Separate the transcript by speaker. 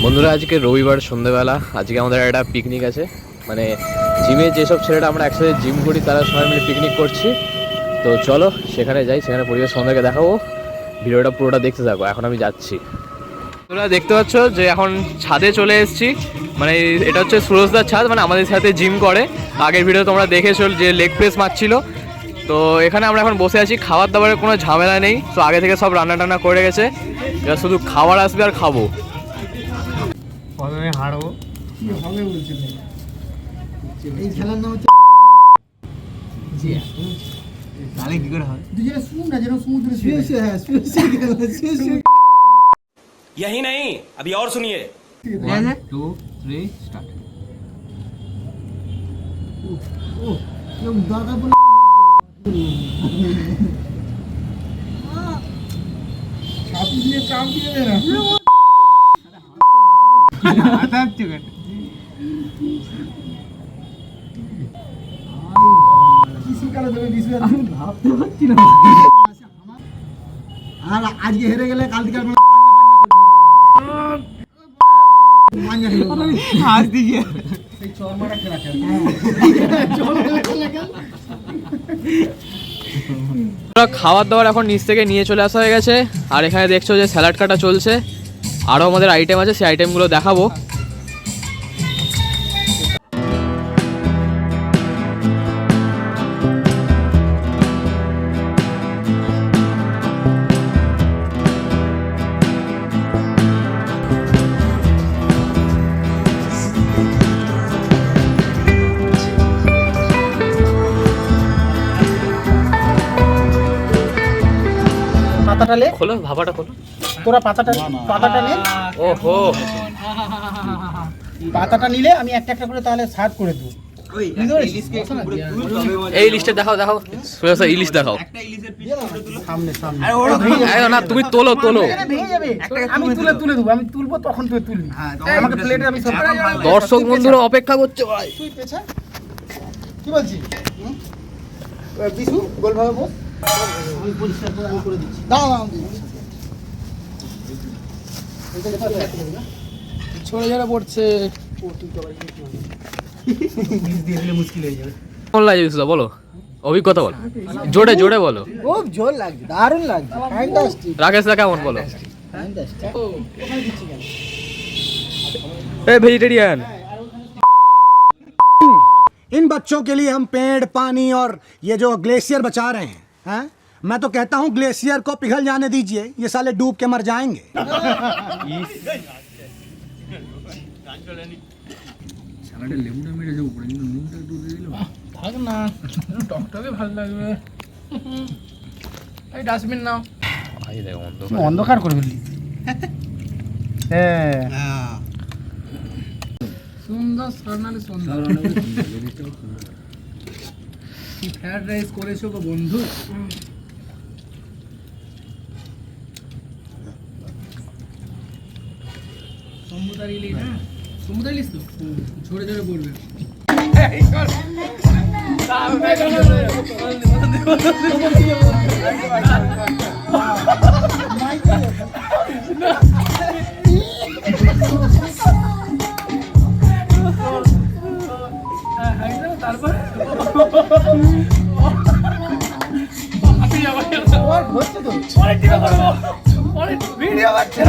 Speaker 1: বন্ধুরা আজকে রবিবার সন্ধ্যাবেলা, আজকে আমাদের একটা পিকনিক আছে। মানে জিমে যেসব ছেলেরা আমরা একসাথে জিম করি তারা সবাই মিলে পিকনিক করছি। তো চলো সেখানে যাই, সেখানে পরিবেশ সন্ধ্যাকে দেখাবো। ভিডিওটা পুরোটা দেখতে থাকো। এখন আমি যাচ্ছি। তোমরা দেখতে পাচ্ছ যে এখন ছাদে চলে এসেছি। মানে এটা হচ্ছে সুরজদার ছাদ, মানে আমাদের সাথে জিম করে। আগের ভিডিও তোমরা দেখেছো যে লেগ প্রেস মারছিল। তো এখানে আমরা এখন বসে আছি, খাবার দাবারের কোনো ঝামেলা নেই। তো আগে থেকে সব রান্না টান্না করে গেছে, এবার শুধু খাবার আসবে আর খাবো।
Speaker 2: হারবো হবে বলছি এই খেলার নাম হচ্ছে তাহলে কি করে হয় দুজনে শুন না যেন সমুদ্রে শুয়ে হ্যাঁ শুয়ে
Speaker 3: यही नहीं अभी और सुनिए
Speaker 2: 1 2 3 स्टार्ट ओ ये दादा बोल छाती দিয়ে চাপ দিয়ে দে না आता चुगन किसी কালে দেবে 20 আমি ভাবতে পারছি না আর আজকে হেরে গেলে কাল থেকে আমরা পাঞ্জা পাঞ্জা করবি পাঞ্জা হাত দিয়ে এই চোর মারা খেলা খেল চোর খেলা খেল।
Speaker 1: খাবার দাবার এখন নিচ থেকে নিয়ে চলে আসা হয়ে গেছে। আর এখানে দেখছো যে স্যালাড কাটা চলছে। আরও আমাদের আইটেম আছে, সেই আইটেমগুলো দেখাবো।
Speaker 2: পাতাটা লে
Speaker 1: খোলো, ভাবাটা খোলো।
Speaker 2: তোরা পাতাটা নে
Speaker 1: ওহো,
Speaker 2: পাতাটা নিলে আমি একটা একটা করে তাহলে সার্ভ করে দেবো।
Speaker 1: এই লিস্টে দেখাও দেখাও সোজা ইলিশ দেখাও।
Speaker 2: সামনে সামনে
Speaker 1: না তুমি তোলো তোলো।
Speaker 2: ভেঙে যাবে আমি তুলে দেবো, আমি তুলবো তখন তুই তুলবি আমাকে প্লেটে আমি সব
Speaker 1: দর্শক বন্ধুরা অপেক্ষা করছে ভাই।
Speaker 2: তুই পেছা কি বলছিস বিশু গোলভাবে বস আমি পরিষ্কার করে আমি করে দিচ্ছি দাও ছোড়ে যারা পড়ছে মুশকিল হয়ে যাবে।
Speaker 1: কেমন লাগছে বিশুদা বলো, অভিজ্ঞতা বলো, জোরে জোরে বলো।
Speaker 2: খুব জোর লাগছে, দারুণ লাগছে, ফ্যান্টাস্টিক
Speaker 1: রাকেশ দা কেমন বলো?
Speaker 2: ফ্যান্টাস্টিক
Speaker 1: এ ভেজিটেরিয়ান।
Speaker 4: इन बच्चों के लिए हम पेड़ पानी और ये जो ग्लेशियर बचा रहे हैं मैं तो कहता हूँ ग्लेशियर को पिघल जाने दीजिए, ये साले डूब के मर जाएंगे।
Speaker 2: থাক না টকটকে ভালো লাগবে। এই ডাস্টবিন নাও, অন্ধকার করে ফেললি। হ্যাঁ সুন্দর স্বর্ণালী সুন্দর কি ফ্রাইড রাইস করেছো গো বন্ধু। সমুদ্র ইলিশ না, সমুদ্র ইলিশ তো ঝরে ঝরে পড়বে। তারপর ভিডিও বাচ্চা